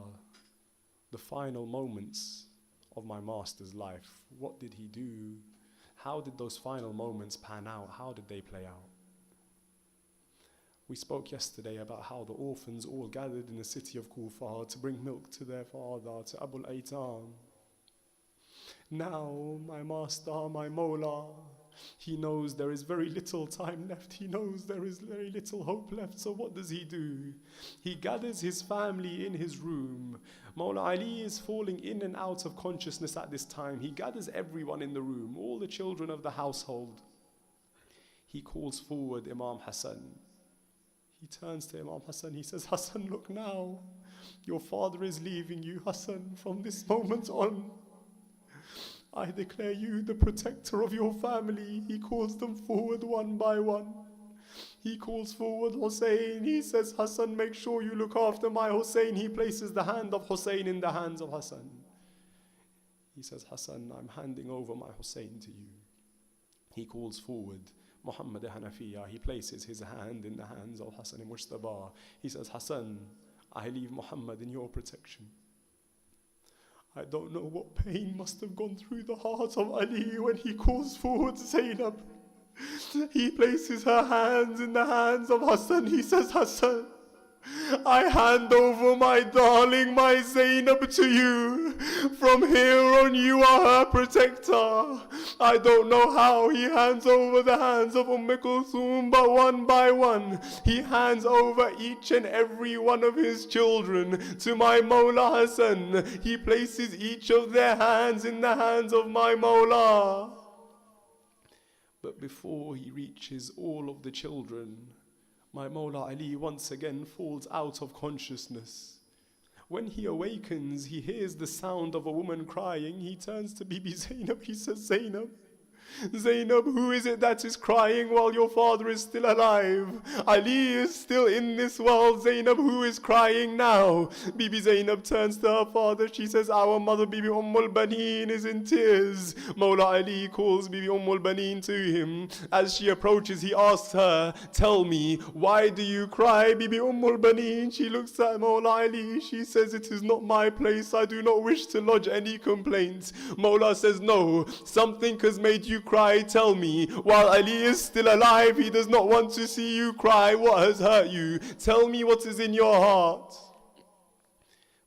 the final moments of my master's life. What did he do? How did those final moments pan out? How did they play out? We spoke yesterday about how the orphans all gathered in the city of Kufa to bring milk to their father, to Abul Aitam. Now, my master, my Mawla, he knows there is very little time left. He knows there is very little hope left. So what does he do? He gathers his family in his room. Mawla Ali is falling in and out of consciousness at this time. He gathers everyone in the room, all the children of the household. He calls forward Imam Hassan. He turns to Imam Hassan. He says, Hassan, look now. Your father is leaving you, Hassan. From this moment on, I declare you the protector of your family. He calls them forward one by one. He calls forward Hussein. He says, Hassan, make sure you look after my Hussein. He places the hand of Hussein in the hands of Hassan. He says, Hassan, I'm handing over my Hussein to you. He calls forward Muhammad Hanafiya. He places his hand in the hands of Hassan Mujtaba. He says, Hassan, I leave Muhammad in your protection. I don't know what pain must have gone through the heart of Ali when he calls forward Zainab. He places her hands in the hands of Hassan. He says, Hassan, I hand over my darling, my Zainab, to you. From here on, you are her protector. I don't know how he hands over the hands of Kulthum, but one by one, he hands over each and every one of his children to my Mawla Hassan. He places each of their hands in the hands of my Mawla. But before he reaches all of the children, my Mawla Ali once again falls out of consciousness. When he awakens, he hears the sound of a woman crying. He turns to Bibi Zainab. He says, Zainab, Zainab, who is it that is crying while your father is still alive? Ali is still in this world. Zainab, who is crying now? Bibi Zainab turns to her father. She says, our mother Bibi Baneen is in tears. Mawla Ali calls Bibi Baneen to him. As she approaches, he asks her, tell me, why do you cry, Bibi Baneen? She looks at Mawla Ali. She says, it is not my place. I do not wish to lodge any complaints. Mawla says, no, something has made you cry. Tell me, while Ali is still alive, he does not want to see you cry. What has hurt you? Tell me what is in your heart.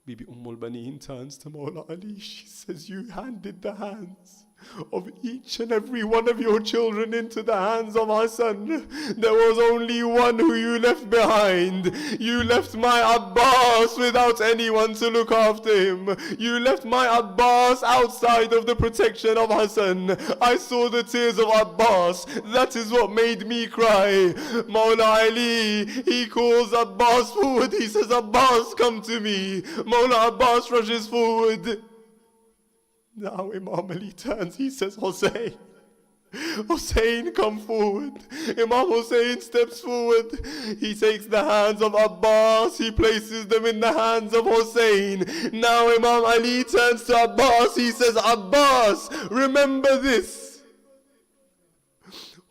Bibi Baneen turns to Mawla Ali. She says, you handed the hands of each and every one of your children into the hands of Hassan. There was only one who you left behind. You left my Abbas without anyone to look after him. You left my Abbas outside of the protection of Hassan. I saw the tears of Abbas. That is what made me cry. Mawla Ali, he calls Abbas forward. He says, Abbas, come to me. Mawla Abbas rushes forward. Now Imam Ali turns, he says, Hussein, Hussein, come forward. Imam Hussein steps forward. He takes the hands of Abbas, he places them in the hands of Hussein. Now Imam Ali turns to Abbas, he says, Abbas, remember this.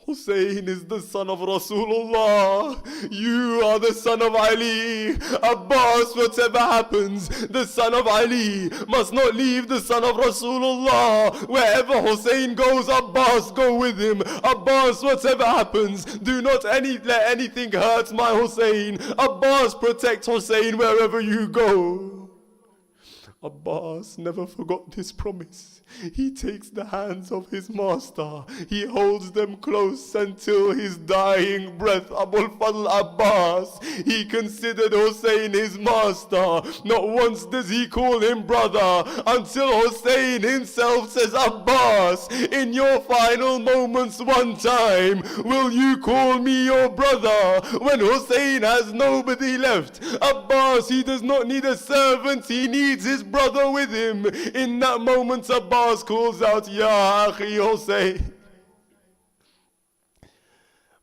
Hussein is the son of Rasulullah. You are the son of Ali. Abbas, whatever happens, the son of Ali must not leave the son of Rasulullah. Wherever Hussein goes, Abbas, go with him. Abbas, whatever happens, do not let anything hurt my Hussein. Abbas, protect Hussein wherever you go. Abbas never forgot this promise. He takes the hands of his master. He holds them close until his dying breath. Abul Fadl Abbas, he considered Hussein his master. Not once does he call him brother until Hussein himself says, Abbas, in your final moments one time, will you call me your brother? When Hussein has nobody left, Abbas, he does not need a servant, he needs his brother with him. In that moment, Abbas calls out, Ya Akhi Hussein.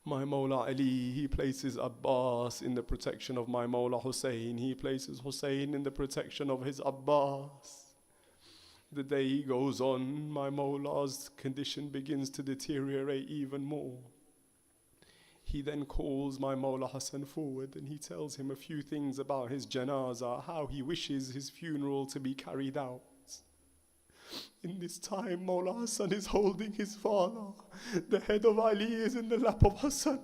My Mawla Ali, he places Abbas in the protection of my Mawla Hussein. He places Hussein in the protection of his Abbas. The day goes on, my Mawla's condition begins to deteriorate even more. He then calls my Mawla Hassan forward and he tells him a few things about his janazah, how he wishes his funeral to be carried out. In this time, Mawla Hassan is holding his father. The head of Ali is in the lap of Hassan.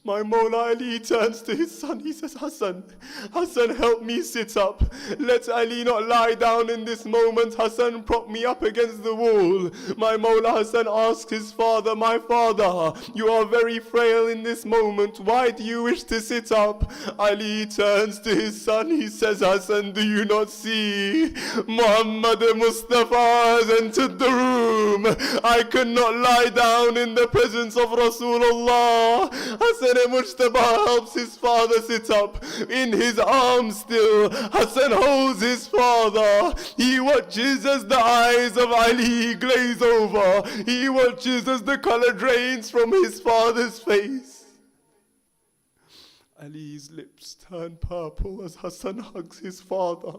My Mawla Ali turns to his son. He says, Hassan, Hassan, help me sit up. Let Ali not lie down in this moment. Hassan, prop me up against the wall. My Mawla Hassan asks his father, my father, you are very frail in this moment. Why do you wish to sit up? Ali turns to his son. He says, Hassan, do you not see? Muhammad Mustafa has entered the room. I cannot lie down in the presence of Rasulullah. Hassan Mujtaba helps his father sit up. In his arms still, Hassan holds his father. He watches as the eyes of Ali glaze over. He watches as the color drains from his father's face. Ali's lips turn purple as Hassan hugs his father,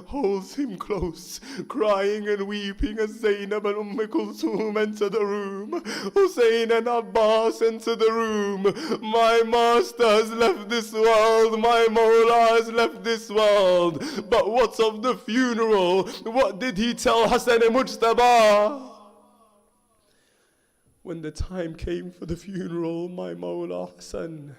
holds him close, crying and weeping as Zainab and Kulthum enter the room. Hussein and Abbas enter the room. My master has left this world, my Mawla has left this world. But what of the funeral? What did he tell Hassan and Mujtaba? When the time came for the funeral, my Mawla Hassan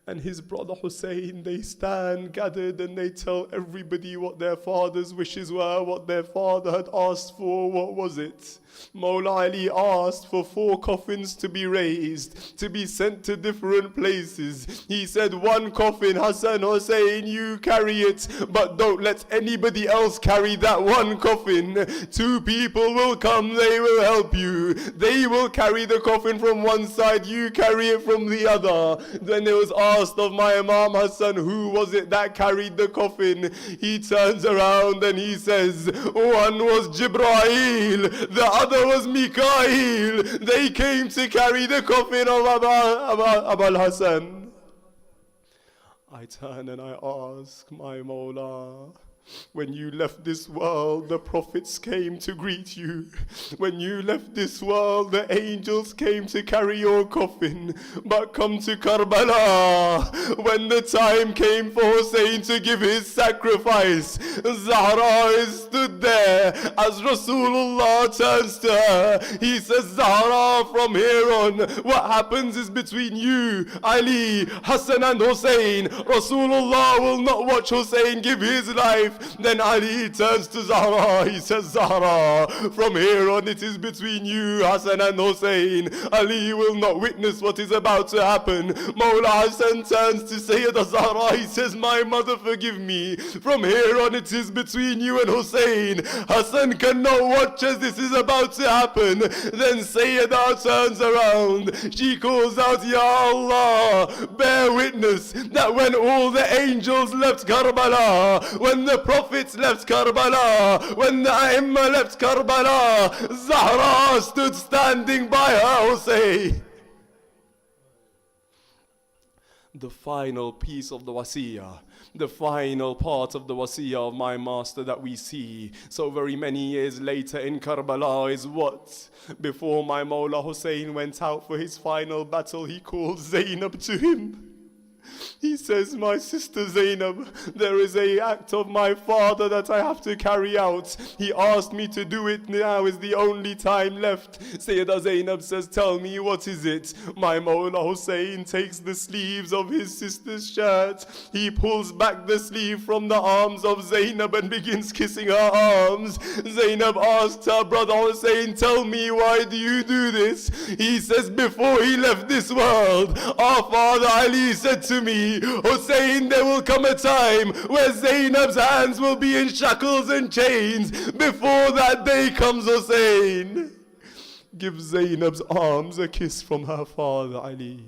and his brother Hussein, they stand gathered and they tell everybody what their father's wishes were, what their father had asked for. What was it? Mawla Ali asked for 4 coffins to be raised, to be sent to different places. He said, 1 coffin, Hassan, Hussein, you carry it, but don't let anybody else carry that 1 coffin. 2 people will come, they will help you. They will carry the coffin from one side, you carry it from the other. Then it was asked of my Imam Hassan, who was it that carried the coffin? He turns around and he says, one was Jibreel, the other was Mikael. They came to carry the coffin of Abul Hassan. I turn and I ask my Mawla, when you left this world, the prophets came to greet you. When you left this world, the angels came to carry your coffin. But come to Karbala, when the time came for Hussein to give his sacrifice, Zahra stood there as Rasulullah turns to her. He says, Zahra, from here on, what happens is between you, Ali, Hassan and Hussein. Rasulullah will not watch Hussein give his life. Then Ali turns to Zahra. He says, Zahra, from here on it is between you, Hassan and Hussein. Ali will not witness what is about to happen. Mawla Hassan turns to Sayyida Zahra. He says, my mother, forgive me. From here on it is between you and Hussein. Hassan cannot watch as this is about to happen. Then Sayyida turns around. She calls out, Ya Allah, bear witness that when all the angels left Karbala, when the prophets left Karbala, when the Aimma left Karbala, Zahra stood standing by her Hussein. The final piece of the wasiyah, the final part of the wasiyah of my master that we see so very many years later in Karbala is what? Before my Mawla Hussein went out for his final battle, he called Zainab to him. He says, my sister Zainab, there is an act of my father that I have to carry out. He asked me to do it, now is the only time left. Sayyida Zainab says, tell me, what is it? My Mawla Hussein takes the sleeves of his sister's shirt. He pulls back the sleeve from the arms of Zainab and begins kissing her arms. Zainab asked her brother Hussein, tell me, why do you do this? He says, before he left this world, our father Ali said to me, Hussein, there will come a time where Zainab's hands will be in shackles and chains. Before that day comes, Hussein, give Zainab's arms a kiss from her father Ali.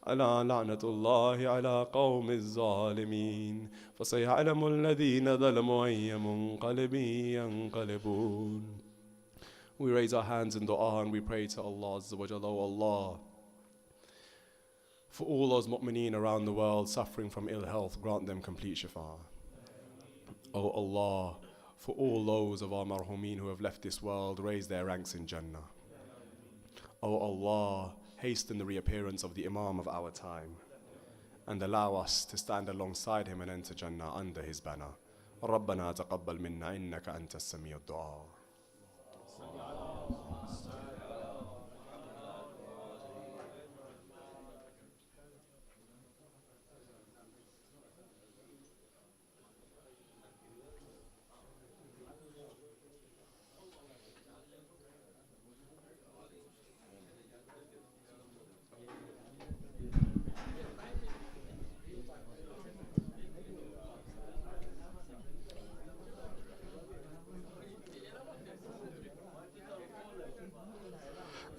ألا لعنة الله على قوم الظالمين فسيعلم الذين ظلموا أي منقلب ينقلبون. We raise our hands in dua and we pray to Allah Azza wa Jalla. Oh Allah, for all those mu'mineen around the world suffering from ill health, grant them complete shifa. Oh Allah, for all those of our marhumeen who have left this world, raise their ranks in Jannah. Oh Allah, hasten the reappearance of the Imam of our time and allow us to stand alongside him and enter Jannah under his banner. ربنا تقبل منا إنك أنت السميع الدعاء.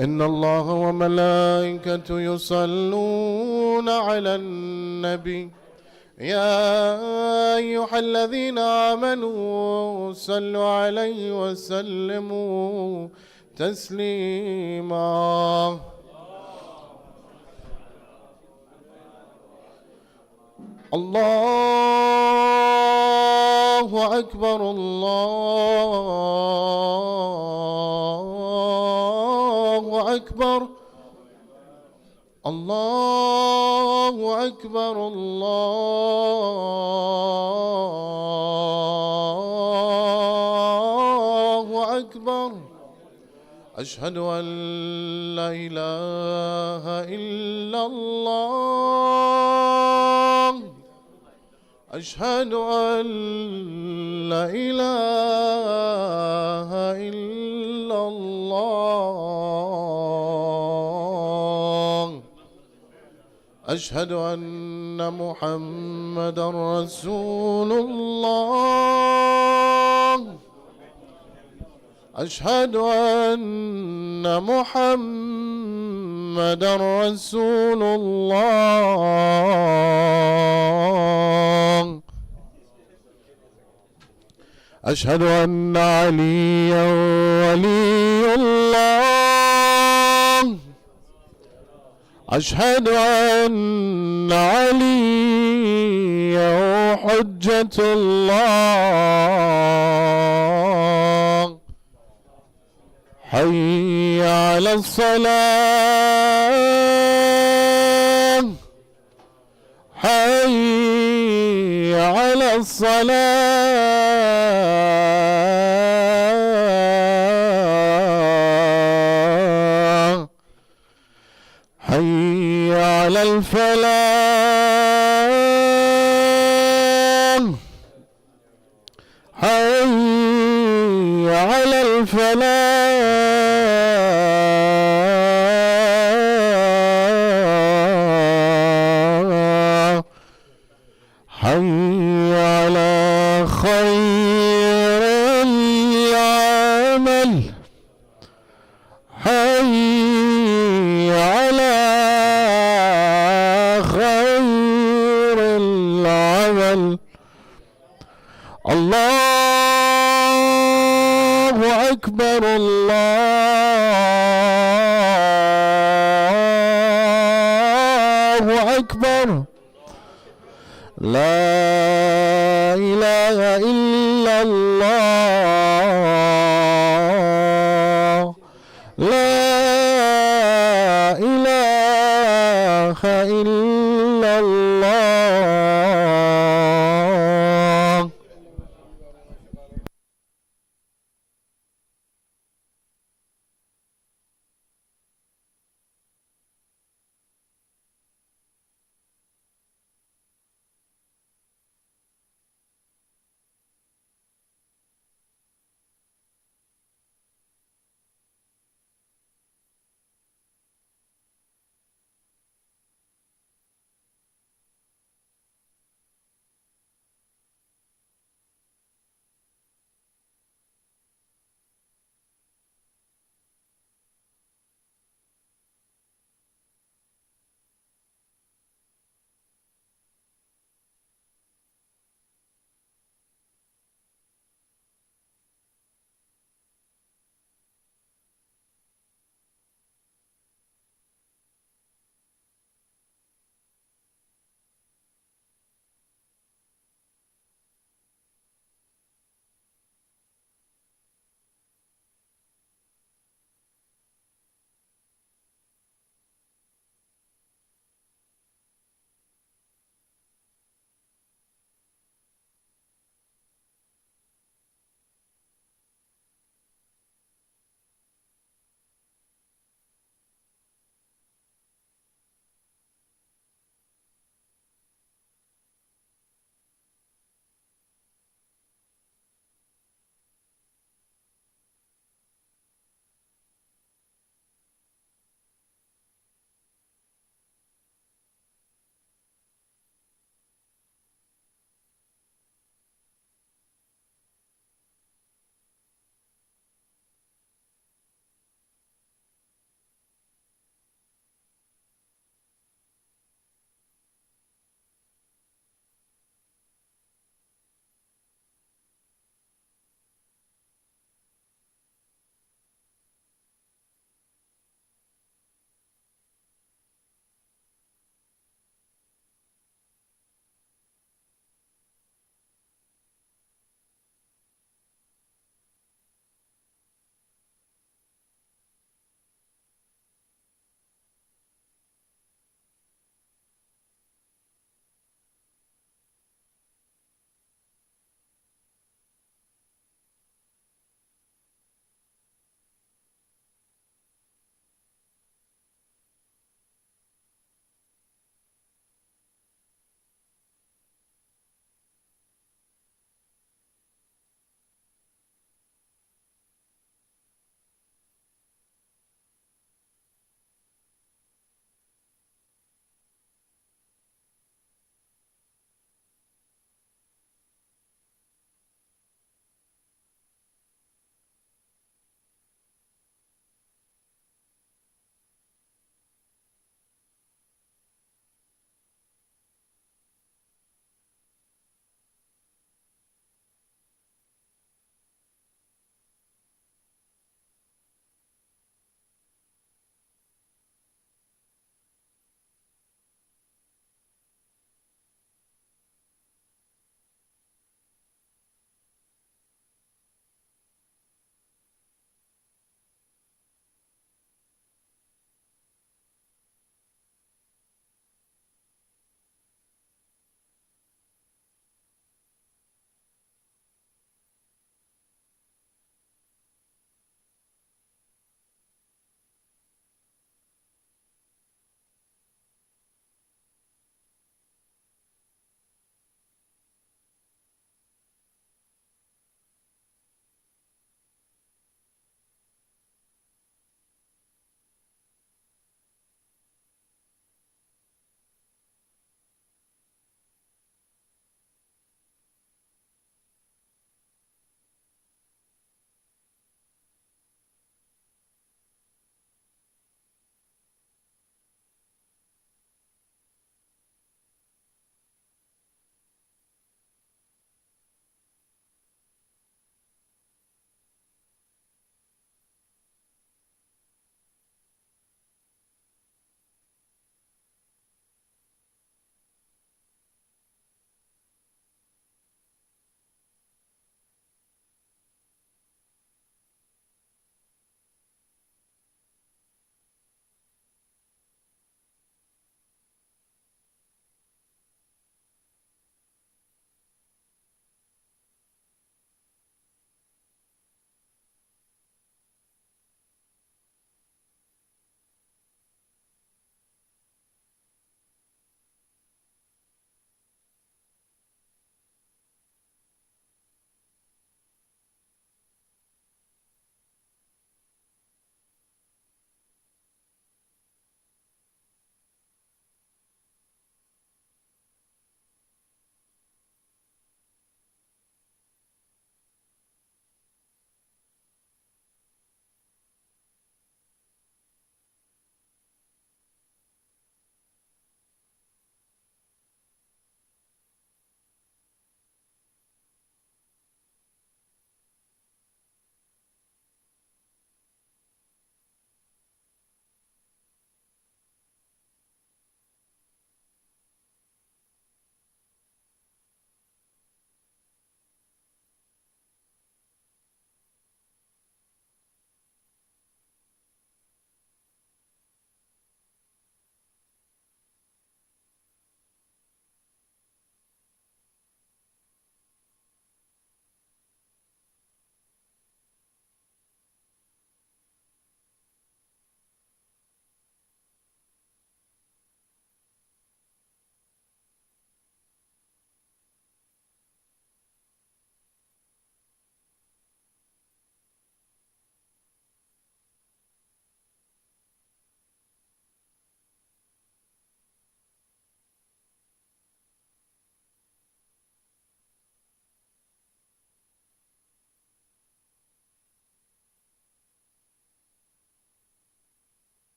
إن الله وملائكته يصلون على النبي يا أيها الذين آمنوا صلوا عليه وسلموا تسليما الله أكبر الله أكبر الله أكبر الله أكبر أشهد أن لا إله إلا الله أشهد أن لا إله إلا الله أشهد أن محمدا رسول الله أشهد أن محمدا رسول الله أشهد أن عليا ولي الله أشهد أن عليا حجة الله حي على الصلاة حي على الصلاة حي على الفلاح حي على الفلاح حي على خير العمل حي على خير العمل الله أكبر الله